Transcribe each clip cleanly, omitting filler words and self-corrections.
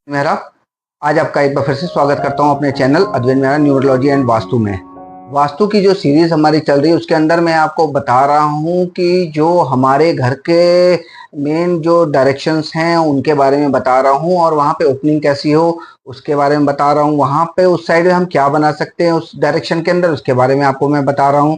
मेहरा आज आपका एक बार फिर से स्वागत करता हूं अपने channel Advait Mehra numerology and Vastu में। वास्तु की जो सीरीज हमारी चल रही है उसके अंदर मैं आपको बता रहा हूं कि जो हमारे घर के मेन जो डायरेक्शंस हैं उनके बारे में बता रहा हूं और वहां पे ओपनिंग कैसी हो उसके बारे में बता रहा हूं। वहां पे उस साइड हम क्या बना सकते हैं उस डायरेक्शन के अंदर उसके बारे में आपको मैं बता रहा हूं।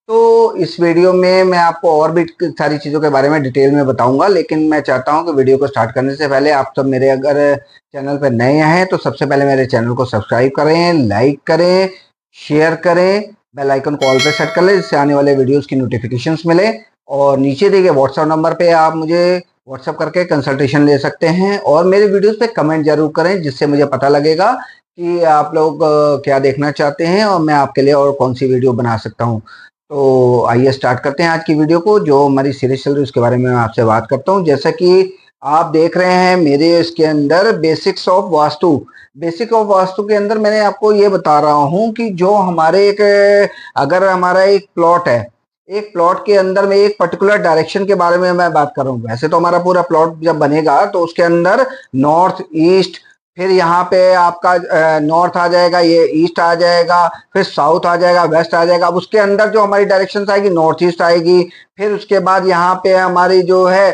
तो इस वीडियो में मैं आपको और भी सारी चीज़ों के बारे में डिटेल में बताऊंगा, लेकिन मैं चाहता हूं कि वीडियो को स्टार्ट करने से पहले आप सब मेरे अगर चैनल पर नए हैं तो सबसे पहले मेरे चैनल को सब्सक्राइब करें, लाइक करें, शेयर करें, बेल आइकन को ऑल पे सेट कर लें जिससे आने वाले वीडियोस की नोटिफिकेशंस मिले। और नीचे दिए गए व्हाट्सएप नंबर पे आप मुझे व्हाट्सएप करके कंसल्टेशन ले सकते हैं और मेरे वीडियोस पे कमेंट जरूर करें जिससे मुझे पता लगेगा कि आप लोग क्या देखना चाहते हैं और मैं आपके लिए और कौन सी वीडियो बना सकता हूँ। तो आइए स्टार्ट करते हैं आज की वीडियो को। जो हमारी सीरीज चल रही है उसके बारे में मैं आपसे बात करता हूँ। जैसा कि आप देख रहे हैं मेरे इसके अंदर basics of vastu, basic of vastu के अंदर मैंने आपको ये बता रहा हूँ कि जो हमारे एक अगर हमारा एक प्लॉट है, एक प्लॉट के अंदर में एक पर्टिकुलर डायरेक्शन के बारे में मैं बात कर रहा हूँ। वैसे तो हमारा पूरा प्लॉट जब बनेगा तो उसके अंदर नॉर्थ ईस्ट, फिर यहाँ पे आपका नॉर्थ आ जाएगा, ये ईस्ट आ जाएगा, फिर साउथ आ जाएगा, वेस्ट आ जाएगा। अब उसके अंदर जो हमारी डायरेक्शन आएगी नॉर्थ ईस्ट आएगी, फिर उसके बाद यहाँ पे हमारी जो है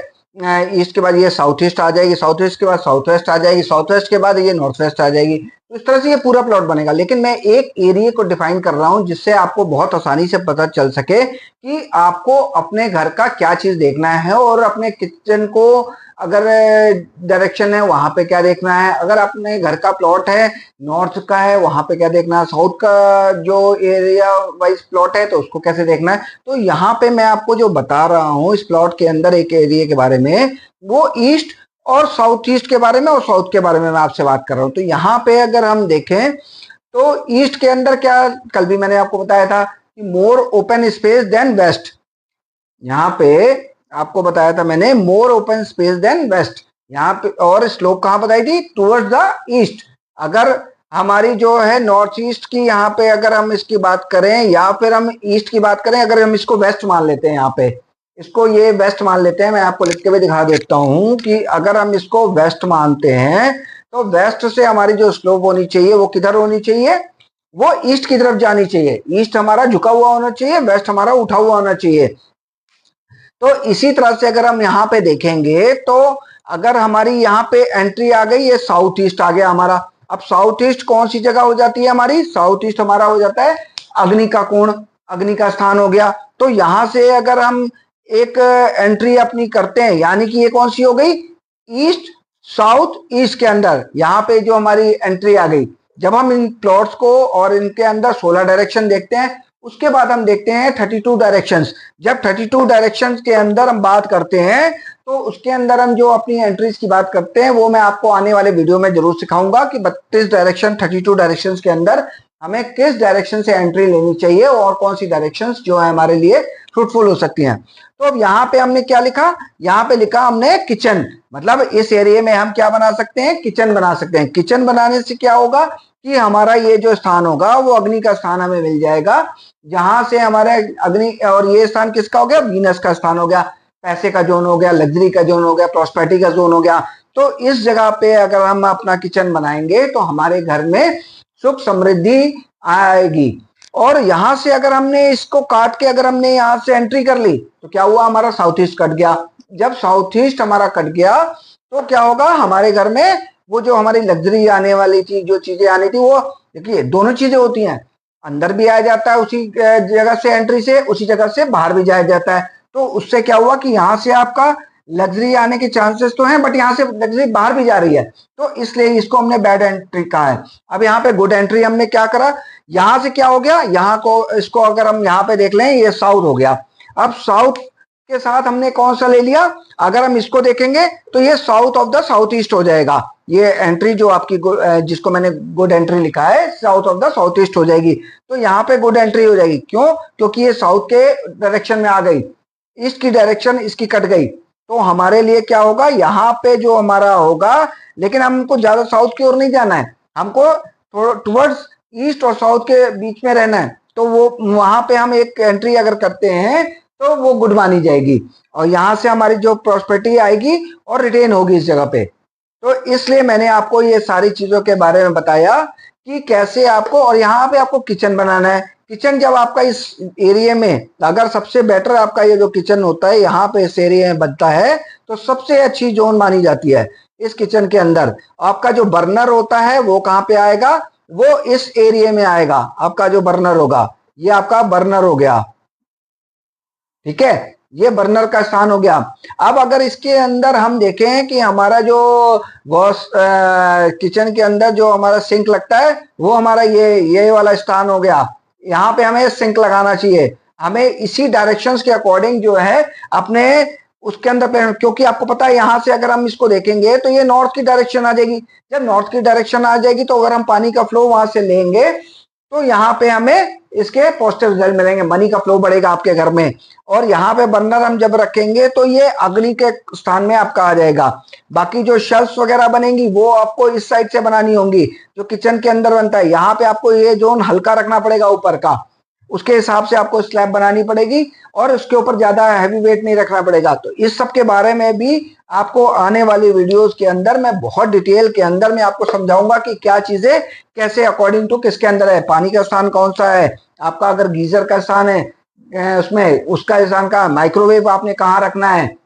ईस्ट के बाद ये साउथ ईस्ट आ जाएगी, साउथ ईस्ट के बाद साउथ वेस्ट आ जाएगी, साउथ वेस्ट के बाद ये नॉर्थ वेस्ट आ जाएगी। तो इस तरह से ये पूरा प्लॉट बनेगा। लेकिन मैं एक एरिया को डिफाइन कर रहा हूं जिससे आपको बहुत आसानी से पता चल सके कि आपको अपने घर का क्या चीज देखना है और अपने किचन को अगर डायरेक्शन है वहां पे क्या देखना है, अगर अपने घर का प्लॉट है नॉर्थ का है वहां पे क्या देखना है, साउथ का जो एरिया वाइज प्लॉट है तो उसको कैसे देखना है। तो यहाँ पे मैं आपको जो बता रहा हूँ इस प्लॉट के अंदर एक एरिया के बारे में, वो ईस्ट और साउथ ईस्ट के बारे में और साउथ के बारे में मैं आपसे बात कर रहा हूँ। तो यहाँ पे अगर हम देखें तो ईस्ट के अंदर क्या, कल भी मैंने आपको बताया था कि more open space than west. यहाँ पे आपको बताया था मैंने more open space than west. यहाँ पे और स्लोप कहाँ बताई थी, टूवर्ड्स द ईस्ट। अगर हमारी जो है नॉर्थ ईस्ट की यहाँ पे अगर हम इसकी बात करें या फिर हम ईस्ट की बात करें, अगर हम इसको वेस्ट मान लेते हैं, यहाँ पे इसको ये वेस्ट मान लेते हैं, मैं आपको लिख के भी दिखा देता हूँ कि अगर हम इसको वेस्ट मानते हैं तो वेस्ट से हमारी जो स्लोप होनी चाहिए वो किधर होनी चाहिए, वो ईस्ट की तरफ जानी चाहिए। ईस्ट हमारा झुका हुआ होना चाहिए, वेस्ट हमारा उठा हुआ होना चाहिए। तो इसी तरह से अगर हम यहाँ पे देखेंगे तो अगर हमारी यहाँ पे एंट्री आ गई, ये साउथ ईस्ट आ गया हमारा। अब साउथ ईस्ट कौन सी जगह हो जाती है हमारी, साउथ ईस्ट हमारा हो जाता है अग्नि का कोण, अग्नि का स्थान हो गया। तो यहां से अगर हम एक एंट्री अपनी करते हैं यानी कि ये कौन सी हो गई, ईस्ट साउथ ईस्ट के अंदर यहाँ पे जो हमारी एंट्री आ गई। जब हम इन प्लॉट्स को और इनके अंदर 16 डायरेक्शन देखते हैं उसके बाद हम देखते हैं 32 डायरेक्शंस। जब 32 डायरेक्शंस के अंदर हम बात करते हैं तो उसके अंदर हम जो अपनी एंट्रीज की बात करते हैं वो मैं आपको आने वाले वीडियो में जरूर सिखाऊंगा कि 32 डायरेक्शन 32 डायरेक्शंस के अंदर हमें किस डायरेक्शन से एंट्री लेनी चाहिए और कौन सी डायरेक्शंस जो है हमारे लिए फ्रूटफुल हो सकती हैं। तो अब यहाँ पे हमने क्या लिखा, यहाँ पे लिखा हमने किचन, मतलब इस एरिया में हम क्या बना सकते हैं, किचन बना सकते हैं। किचन बनाने से क्या होगा कि हमारा ये जो स्थान होगा वो अग्नि का स्थान हमें मिल जाएगा, जहां से हमारे अग्नि, और ये स्थान किसका हो गया, वीनस का स्थान हो गया, पैसे का जोन हो गया, लग्जरी का जोन हो गया, प्रॉस्पेरिटी का जोन हो गया। तो इस जगह पे अगर हम अपना किचन बनाएंगे तो हमारे घर में सुख समृद्धि आएगी। और यहां से अगर हमने इसको काट के अगर हमने यहां से एंट्री कर ली तो क्या हुआ, हमारा साउथ ईस्ट कट गया। जब साउथ ईस्ट हमारा कट गया तो क्या होगा, हमारे घर में वो जो हमारी लग्जरी आने वाली थी, जो चीजें आनी थी, वो देखिए दोनों चीजें होती हैं, अंदर भी आया जाता है उसी जगह से एंट्री से, उसी जगह से बाहर भी जाया जाता है। तो उससे क्या हुआ कि यहाँ से आपका लग्जरी आने के चांसेस तो हैं बट यहाँ से लग्जरी बाहर भी जा रही है, तो इसलिए इसको हमने बैड एंट्री कहा है। अब यहाँ पे गुड एंट्री हमने क्या करा, यहाँ से क्या हो गया, यहाँ को इसको अगर हम यहाँ पे देख लें ये साउथ हो गया। अब साउथ के साथ हमने कौन सा ले लिया, अगर हम इसको देखेंगे तो ये south of the south east हो जाएगा। ये एंट्री जो आपकी जिसको मैंने गुड एंट्री लिखा है south of the south east हो जाएगी। तो यहाँ पे गुड एंट्री हो जाएगी, क्यों, क्योंकि ये साउथ के डायरेक्शन में आ गई, ईस्ट की डायरेक्शन इसकी कट गई। तो हमारे लिए क्या होगा, यहाँ पे जो हमारा होगा, लेकिन हमको ज्यादा साउथ की ओर नहीं जाना है, हमको थोड़ा टुवर्ड्स ईस्ट और साउथ के बीच में रहना है। तो वो वहां पे हम एक एंट्री अगर करते हैं तो वो गुड मानी जाएगी और यहाँ से हमारी जो प्रॉस्पेरिटी आएगी और रिटेन होगी इस जगह पे। तो इसलिए मैंने आपको ये सारी चीजों के बारे में बताया कि कैसे आपको, और यहाँ पे आपको किचन बनाना है। किचन जब आपका इस एरिया में, अगर सबसे बेटर आपका ये जो किचन होता है यहाँ पे इस एरिया में बनता है तो सबसे अच्छी जोन मानी जाती है। इस किचन के अंदर आपका जो बर्नर होता है वो कहाँ पे आएगा, वो इस एरिया में आएगा। आपका जो बर्नर होगा, ये आपका बर्नर हो गया, ठीक है, ये बर्नर का स्थान हो गया। अब अगर इसके अंदर हम देखें कि हमारा जो वॉश किचन के अंदर जो हमारा सिंक लगता है वो हमारा ये वाला स्थान हो गया। यहाँ पे हमें सिंक लगाना चाहिए। हमें इसी डायरेक्शंस के अकॉर्डिंग जो है अपने उसके अंदर, क्योंकि आपको पता है यहाँ से अगर हम इसको देखेंगे तो ये नॉर्थ की डायरेक्शन आ जाएगी। जब नॉर्थ की डायरेक्शन आ जाएगी तो अगर हम पानी का फ्लो वहां से लेंगे तो यहाँ पे हमें इसके पॉजिटिव रिजल्ट मिलेंगे, मनी का फ्लो बढ़ेगा आपके घर में। और यहाँ पे बर्नर हम जब रखेंगे तो ये अग्नि के स्थान में आपका आ जाएगा। बाकी जो शेल्फ्स वगैरह बनेंगी वो आपको इस साइड से बनानी होंगी, जो किचन के अंदर बनता है। यहाँ पे आपको ये जोन हल्का रखना पड़ेगा ऊपर का, उसके हिसाब से आपको स्लैब बनानी पड़ेगी और उसके ऊपर ज्यादा हैवी वेट नहीं रखना पड़ेगा। तो इस सब के बारे में भी आपको आने वाली वीडियोस के अंदर मैं बहुत डिटेल के अंदर में आपको समझाऊंगा कि क्या चीजें कैसे अकॉर्डिंग टू किसके अंदर है। पानी का स्थान कौन सा है आपका, अगर गीजर का स्थान है उसमें उसका स्थान का, माइक्रोवेव आपने कहाँ रखना है,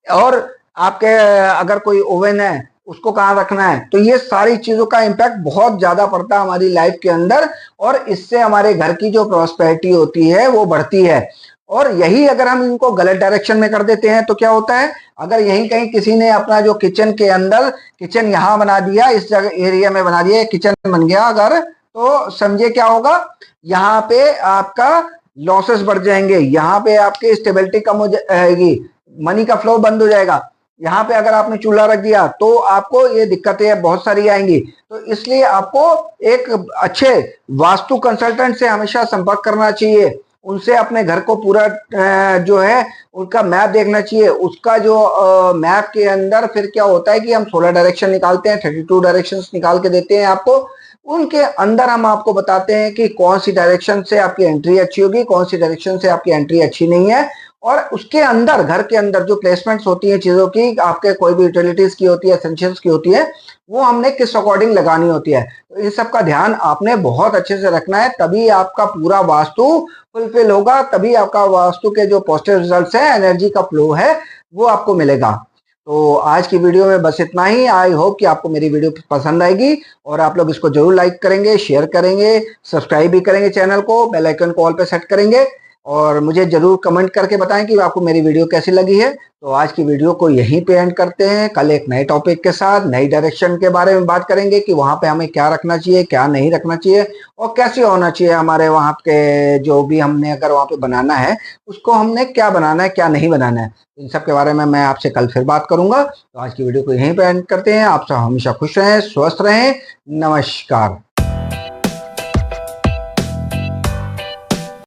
और आपके अगर कोई ओवन है उसको कहाँ रखना है। तो ये सारी चीजों का इम्पैक्ट बहुत ज्यादा पड़ता है हमारी लाइफ के अंदर, और इससे हमारे घर की जो प्रॉस्पेरिटी होती है वो बढ़ती है। और यही अगर हम इनको गलत डायरेक्शन में कर देते हैं तो क्या होता है, अगर यहीं कहीं किसी ने अपना जो किचन के अंदर, किचन यहाँ बना दिया, इस जगह एरिया में बना दिया, किचन बन गया अगर, तो समझे क्या होगा, यहाँ पे आपका लॉसेस बढ़ जाएंगे, यहाँ पे आपकी स्टेबिलिटी कम हो जाएगी, मनी का फ्लो बंद हो जाएगा। यहाँ पे अगर आपने चूल्हा रख दिया तो आपको ये दिक्कतें बहुत सारी आएंगी। तो इसलिए आपको एक अच्छे वास्तु कंसल्टेंट से हमेशा संपर्क करना चाहिए। उनसे अपने घर को पूरा जो है उनका मैप देखना चाहिए। उसका जो मैप के अंदर फिर क्या होता है कि हम 16 डायरेक्शन निकालते हैं, 32 डायरेक्शंस निकाल के देते हैं आपको। उनके अंदर हम आपको बताते हैं कि कौन सी डायरेक्शन से आपकी एंट्री अच्छी होगी, कौन सी डायरेक्शन से आपकी एंट्री अच्छी नहीं है। और उसके अंदर घर के अंदर जो प्लेसमेंट्स होती है चीजों की, आपके कोई भी यूटिलिटीज की होती है, एसेंशियल्स की होती है, वो हमने किस अकॉर्डिंग लगानी होती है। तो इन सब का ध्यान आपने बहुत अच्छे से रखना है, तभी आपका पूरा वास्तु फुलफिल होगा, तभी आपका वास्तु के जो पॉजिटिव रिजल्ट्स है, एनर्जी का फ्लो है, वो आपको मिलेगा। तो आज की वीडियो में बस इतना ही। आई होप कि आपको मेरी वीडियो पसंद आएगी और आप लोग इसको जरूर लाइक करेंगे, शेयर करेंगे, सब्सक्राइब भी करेंगे चैनल को, बेल आइकन को ऑल पे सेट करेंगे, और मुझे जरूर कमेंट करके बताएं कि आपको मेरी वीडियो कैसी लगी है। तो आज की वीडियो को यहीं पे एंड करते हैं। कल एक नए टॉपिक के साथ, नई डायरेक्शन के बारे में बात करेंगे कि वहां पे हमें क्या रखना चाहिए, क्या नहीं रखना चाहिए, और कैसे होना चाहिए हमारे वहां के जो भी हमने अगर वहां पे बनाना है उसको हमने क्या बनाना है, क्या नहीं बनाना है। इन सब के बारे में मैं आपसे कल फिर बात करूंगा। तो आज की वीडियो को यहीं पे एंड करते हैं। आप सब हमेशा खुश रहें, स्वस्थ रहें। नमस्कार।